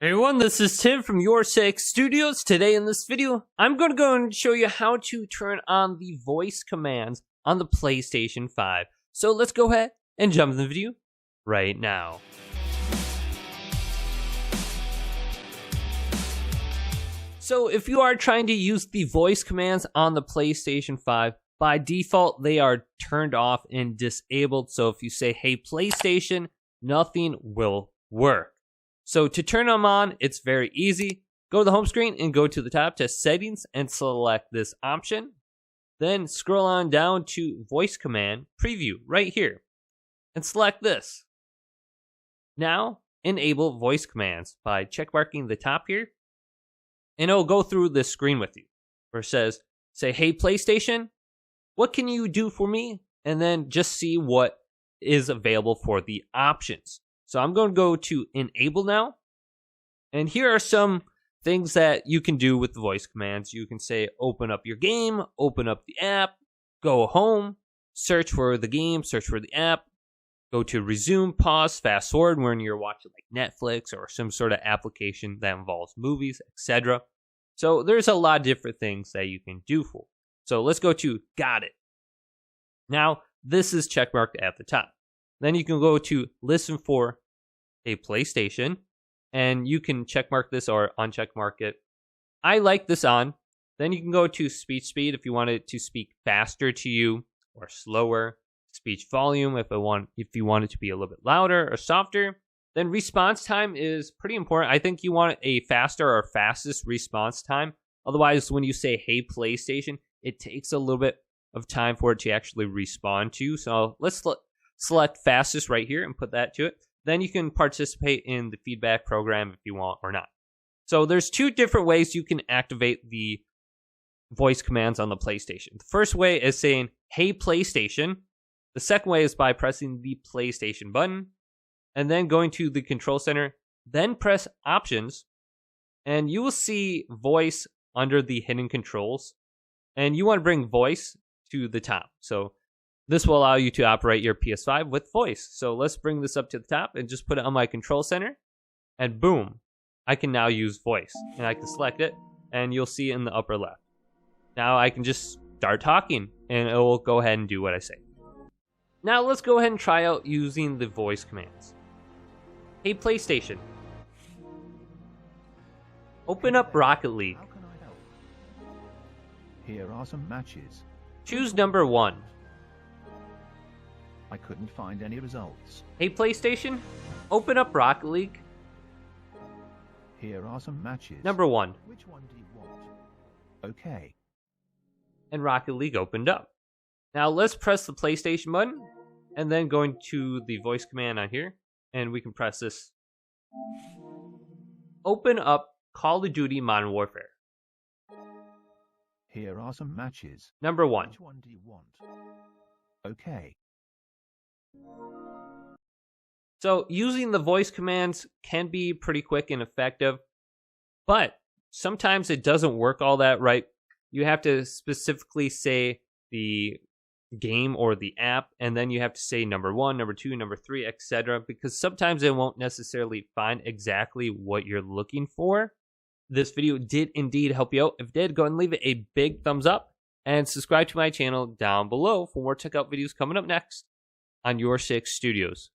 Hey everyone, this is Tim from YourSixStudios. Today in this video, I'm going to go and show you how to turn on the voice commands on the PlayStation 5. So let's go ahead and jump in the video right now. So if you are trying to use the voice commands on the PlayStation 5, by default they are turned off and disabled. So if you say, hey PlayStation, nothing will work. So to turn them on, it's very easy. Go to the home screen and go to the top to settings and select this option. Then scroll on down to voice command preview right here and select this. Now enable voice commands by checkmarking the top here, and it'll go through this screen with you where it says, say, hey PlayStation, what can you do for me? And then just see what is available for the options. So I'm going to go to enable now. And here are some things that you can do with the voice commands. You can say open up your game, open up the app, go home, search for the game, search for the app, go to resume, pause, fast forward when you're watching like Netflix or some sort of application that involves movies, etc. So there's a lot of different things that you can do for. So let's go to got it. Now this is checkmarked at the top. Then you can go to listen for a PlayStation, and you can checkmark this or uncheckmark it. I like this on. Then you can go to speech speed if you want it to speak faster to you or slower. Speech volume if you want it to be a little bit louder or softer. Then response time is pretty important. I think you want a faster or fastest response time. Otherwise, when you say, hey PlayStation, it takes a little bit of time for it to actually respond to you. So let's select fastest right here and put that to it. Then you can participate in the feedback program if you want or not. So there's two different ways you can activate the voice commands on the PlayStation. The first way is saying, hey PlayStation. The second way is by pressing the PlayStation button and then going to the control center, then press options, and you will see voice under the hidden controls. And you want to bring voice to the top. So this will allow you to operate your PS5 with voice. So let's bring this up to the top and just put it on my control center. And boom, I can now use voice. And I can select it, and you'll see in the upper left. Now I can just start talking, and it will go ahead and do what I say. Now let's go ahead and try out using the voice commands. Hey PlayStation, open up Rocket League. How can I help? Here are some matches. Choose number 1. I couldn't find any results. Hey PlayStation, open up Rocket League. Here are some matches. Number 1. Which one do you want? Okay. And Rocket League opened up. Now let's press the PlayStation button and then go into the voice command on here, and we can press this. Open up Call of Duty Modern Warfare. Here are some matches. Number 1. Which one do you want? Okay. So using the voice commands can be pretty quick and effective, but sometimes it doesn't work all that right. You have to specifically say the game or the app, and then you have to say number 1, number 2, number 3, etc. because sometimes it won't necessarily find exactly what you're looking for. This video did indeed help you out. If it did, go ahead and leave it a big thumbs up and subscribe to my channel down below for more tech out videos coming up next on YourSixStudios.